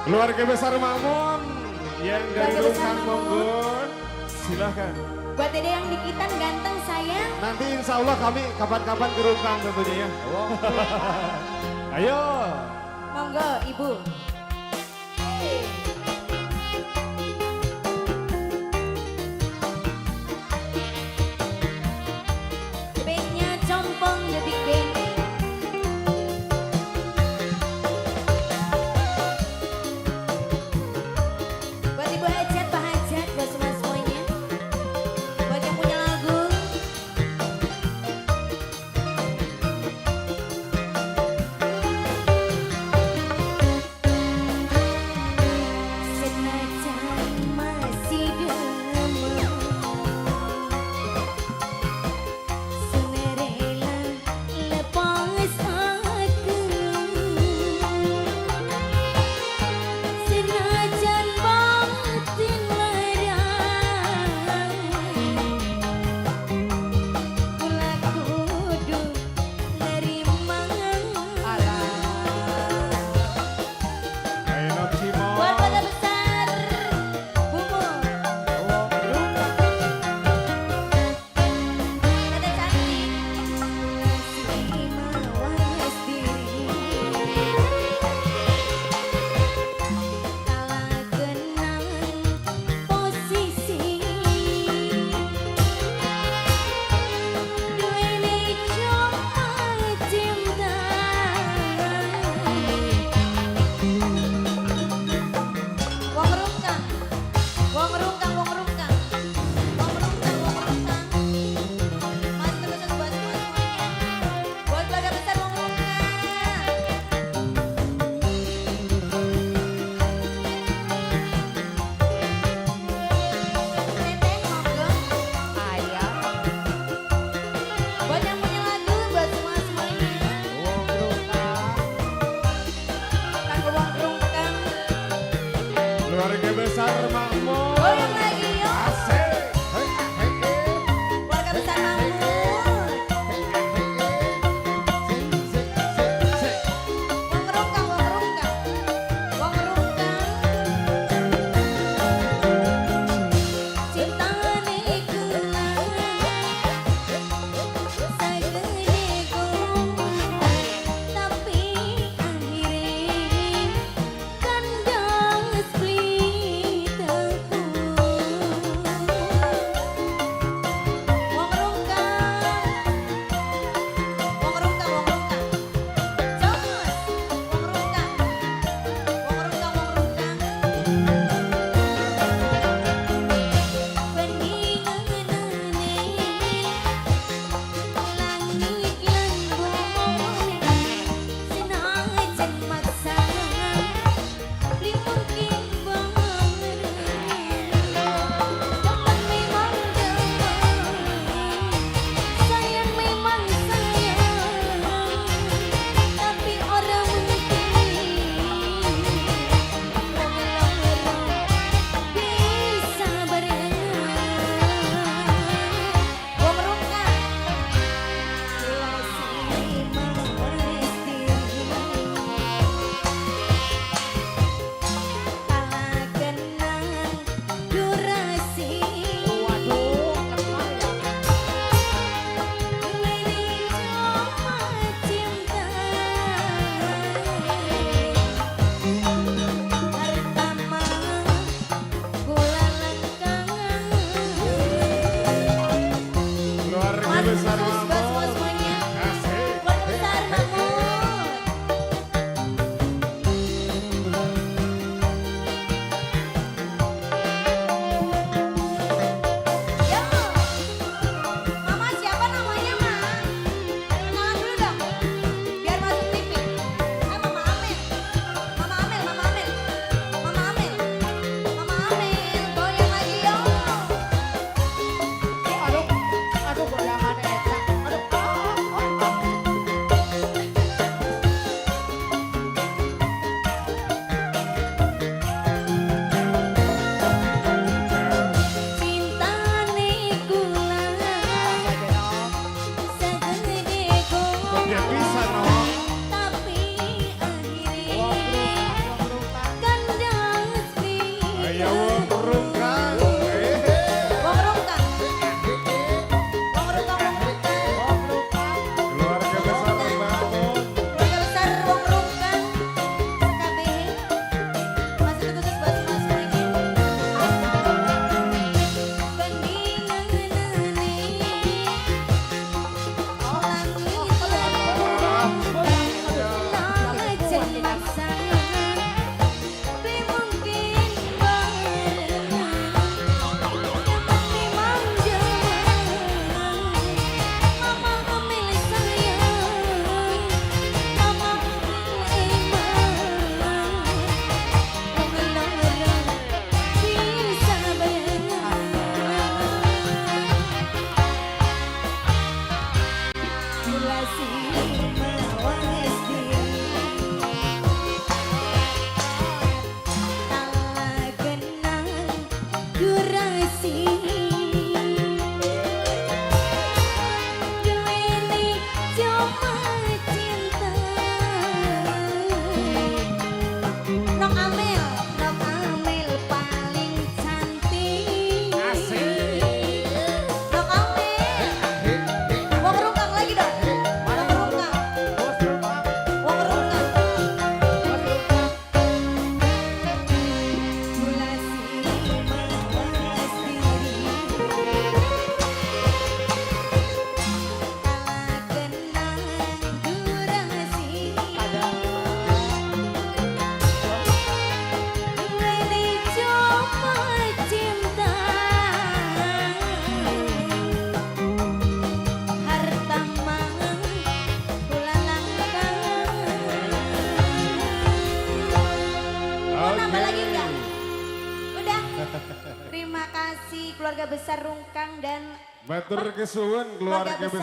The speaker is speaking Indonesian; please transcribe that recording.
Keluarga besar Makmun yang dari Rungkang Monggon, silahkan. Buat dede yang dikitan ganteng sayang. Nanti insya Allah kami kapan-kapan ke Rungkang tentunya ya. Ayo. Monggo ibu. Baiknya compong the big band. Buat ibu hajat, pak hajat, buat semua semuanya. Buat yang punya lagu. Senajan masih demam, sumerela lepas aku. Senajan batin larang, kula kudu nerima. Ayo Nok Cimo. Buat keluarga besar Bumu, Dede cantik, masih mawas diri. Kalah kenang posisi, duweni cuma cinta. Wong rungkang, wong rungkang, wong rungkang, wong rungkang, wong rungkang. Mas terus buat semuanya, buat keluarga besar wong rungkang. Teteh monggo. Ayah. Buat yang punya lagu, buat semuanya. Kanggo wong rungkang. Keluarga besar Makmun. Goyang lagi yuk. Asik. Keluarga besar Makmun. Wong rungkang, wong rungkang, wong rungkang. Cintane kula sagede gunung, tapi akhire kandang splitter. Tambah lagi enggak? Udah. Terima kasih keluarga besar Rungkang dan Batur kesuwun keluarga besar.